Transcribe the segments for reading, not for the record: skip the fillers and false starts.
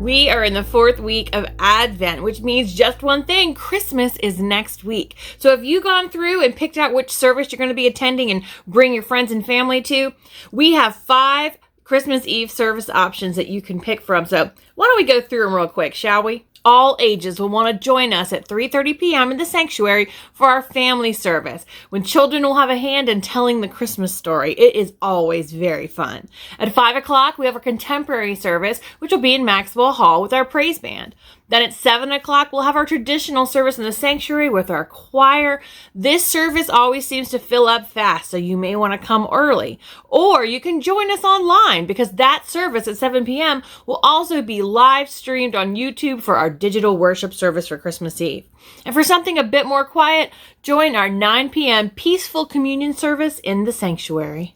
We are in the 4th week of Advent, which means just one thing: Christmas is next week. So have you gone through and picked out which service you're going to be attending and bring your friends and family to? We have 5 Christmas Eve service options that you can pick from. So why don't we go through them real quick, shall we? All ages will want to join us at 3:30 p.m. in the sanctuary for our family service, when children will have a hand in telling the Christmas story. It is always very fun. At 5 o'clock, we have our contemporary service, which will be in Maxwell Hall with our praise band. Then at 7 o'clock, we'll have our traditional service in the sanctuary with our choir. This service always seems to fill up fast, so you may want to come early. Or you can join us online, because that service at 7 p.m. will also be live streamed on YouTube for our digital worship service for Christmas Eve. And for something a bit more quiet, join our 9 p.m. peaceful communion service in the sanctuary.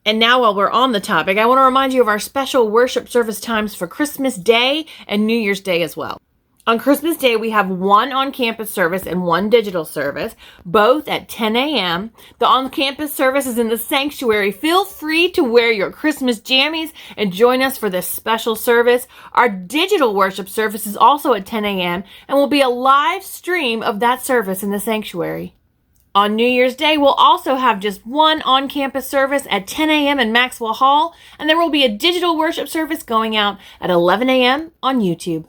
And now, while we're on the topic, I want to remind you of our special worship service times for Christmas Day and New Year's Day as well. On Christmas Day, we have 1 on-campus service and 1 digital service, both at 10 a.m. The on-campus service is in the sanctuary. Feel free to wear your Christmas jammies and join us for this special service. Our digital worship service is also at 10 a.m. and will be a live stream of that service in the sanctuary. On New Year's Day, we'll also have just 1 on-campus service at 10 a.m. in Maxwell Hall, and there will be a digital worship service going out at 11 a.m. on YouTube.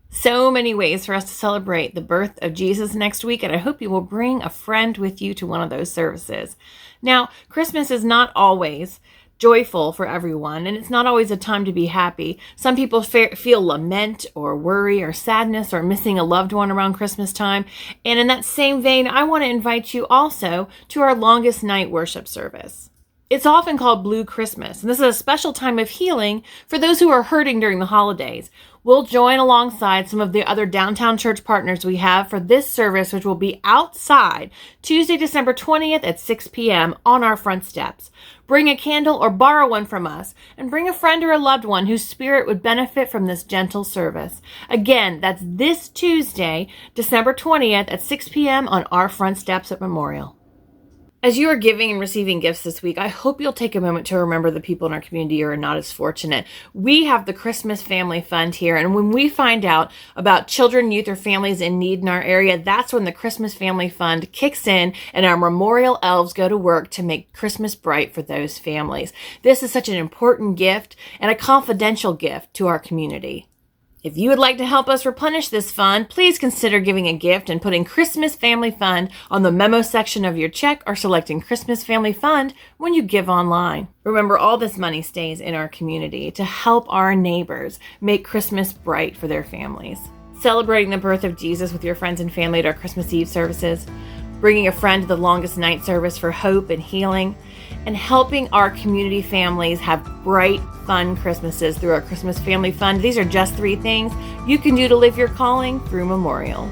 So many ways for us to celebrate the birth of Jesus next week, and I hope you will bring a friend with you to one of those services. Now, Christmas is not always joyful for everyone, and it's not always a time to be happy. Some people feel lament or worry or sadness or missing a loved one around Christmas time. And in that same vein, I want to invite you also to our longest night worship service. It's often called Blue Christmas, and this is a special time of healing for those who are hurting during the holidays. We'll join alongside some of the other downtown church partners we have for this service, which will be outside Tuesday, December 20th at 6 p.m. on our front steps. Bring a candle or borrow one from us, and bring a friend or a loved one whose spirit would benefit from this gentle service. Again, that's this Tuesday, December 20th at 6 p.m. on our front steps at Memorial. As you are giving and receiving gifts this week, I hope you'll take a moment to remember the people in our community who are not as fortunate. We have the Christmas Family Fund here, and when we find out about children, youth, or families in need in our area, that's when the Christmas Family Fund kicks in and our Memorial Elves go to work to make Christmas bright for those families. This is such an important gift and a confidential gift to our community. If you would like to help us replenish this fund, please consider giving a gift and putting Christmas Family Fund on the memo section of your check, or selecting Christmas Family Fund when you give online. Remember, all this money stays in our community to help our neighbors make Christmas bright for their families. Celebrating the birth of Jesus with your friends and family at our Christmas Eve services, bringing a friend to the longest night service for hope and healing, and helping our community families have bright, fun Christmases through our Christmas Family Fund. These are just 3 things you can do to live your calling through Memorial.